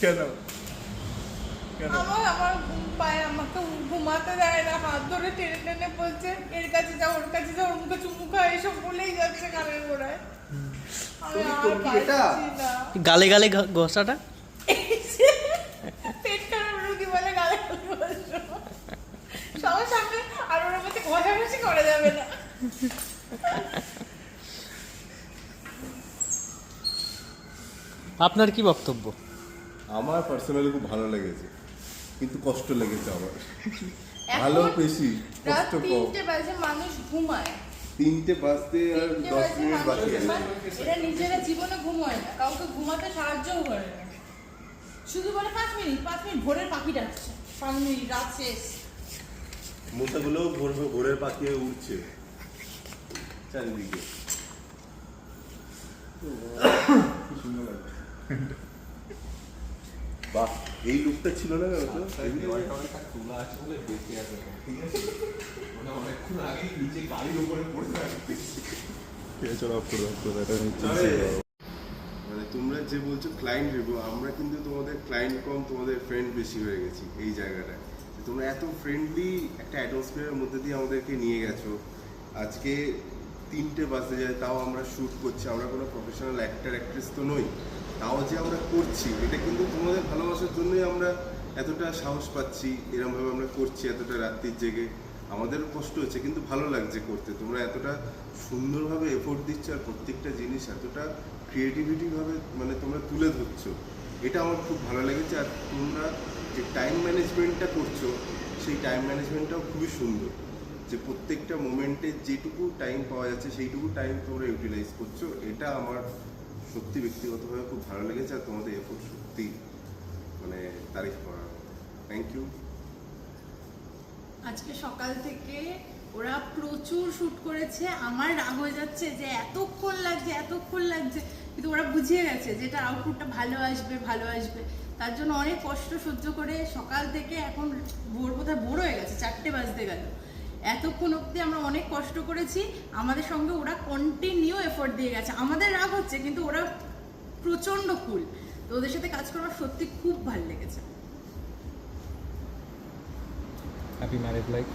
কেন আমার ঘুম পায়, আমাকে ঘুমাতে দেয় না, হাত ধরে টেনে টেনে বলছে এর কাছে যাও ওর কাছে যাও, ওর মুখে চুমু খায়, এসব বলেই যাচ্ছে কানের গোড়ায়। আমি আর পারছি না। গালে গালে ঘষাটা পেট খারাপ রুগী বলে গালে গালে সবার সামনে, আর ওর মধ্যে ঘষাঘষি করা যাবে না। আপনার কি বক্তব্য? আমার পার্সোনালি খুব ভালো লেগেছে, কিন্তু কষ্ট লেগেছে আমার। ভালো বেশি, রাত কষ্ট কম। 3টে বাজে মানুষ ঘুমায়, 3টে বাজতে আর 3টে 10 বাজে মিনিট বাকি আছে। এরা নিজেরা জীবনে ঘুমায় না, কাউকে ঘুমাতে সাহায্যও করে না, শুধু বলে 5 মিনিট ভোরের পাখি ডাকছে, 5 মিনিট রাত শেষ। মশাগুলো ভোরের পাখি হয়ে উঠছে চারিদিকে। কি সুন্দর লাগে। বাহ, এই লুকটা ছিল না কেন তো? তোলা আছে বলে বেঁচে আছে, ঠিক আছে? মানে অনেকক্ষণ আগেই নিচে গাড়ির উপরে পড়ে থাকবে। মানে তোমরা যে বলছো ক্লায়েন্ট রিভিউ, আমরা কিন্তু তোমাদের ক্লায়েন্ট কম, তোমাদের ফ্রেন্ড বেশি হয়ে গেছি এই জায়গাটায়। তোমরা এত ফ্রেন্ডলি একটা অ্যাটমসফিয়ারের মধ্যে দিয়ে আমাদেরকে নিয়ে গেছো। আজকে 3টে বাজতে যায়, তাও আমরা শ্যুট করছি। আমরা কোনো প্রফেশনাল অ্যাক্টর অ্যাক্ট্রেস তো নই, তাও যে আমরা করছি এটা কিন্তু তোমাদের ভালোবাসার জন্যই আমরা এতটা সাহস পাচ্ছি, এরকমভাবে আমরা করছি এতটা রাত্রির জেগে। আমাদেরও কষ্ট হচ্ছে, কিন্তু ভালো লাগছে করতে। তোমরা এতটা সুন্দরভাবে এফোর্ট দিচ্ছ, আর প্রত্যেকটা জিনিস এতটা ক্রিয়েটিভিটিভাবে মানে তোমরা তুলে ধরছো, এটা আমার খুব ভালো লেগেছে। আর তোমরা যে টাইম ম্যানেজমেন্টটা করছো, সেই টাইম ম্যানেজমেন্টটাও খুবই সুন্দর, যে প্রত্যেকটা মোমেন্টে যেটুকু টাইম পাওয়া যাচ্ছে সেইটুকু টাইম তোমরা ইউটিলাইজ করছো। এটা আমার সত্যি ব্যক্তিগতভাবে খুব ভালো লেগেছে। আর তোমাদের এফোর্ট সত্যি মানে তারিফ করার মতো। Thank you. আজকে সকাল থেকে ওরা প্রচুর শুট করেছে, আমার রাগ হয়ে যাচ্ছে যে এতক্ষণ লাগছে, কিন্তু ওরা বুঝিয়ে গেছে যেটা আউটপুটটা ভালো আসবে। তার জন্য অনেক কষ্ট সহ্য করে সকাল থেকে এখন বোধহয় ভোর হয়ে গেছে, 4টে বাজতে গেল, এতক্ষণ অবধি আমরা অনেক কষ্ট করেছি। আমাদের সঙ্গে ওরা কন্টিনিউ এফোর্ট দিয়ে গেছে। আমাদের রাগ হচ্ছে, কিন্তু ওরা প্রচন্ড কুল। তো ওদের সাথে কাজ করার সত্যি খুব ভালো লেগেছে। Happy married life.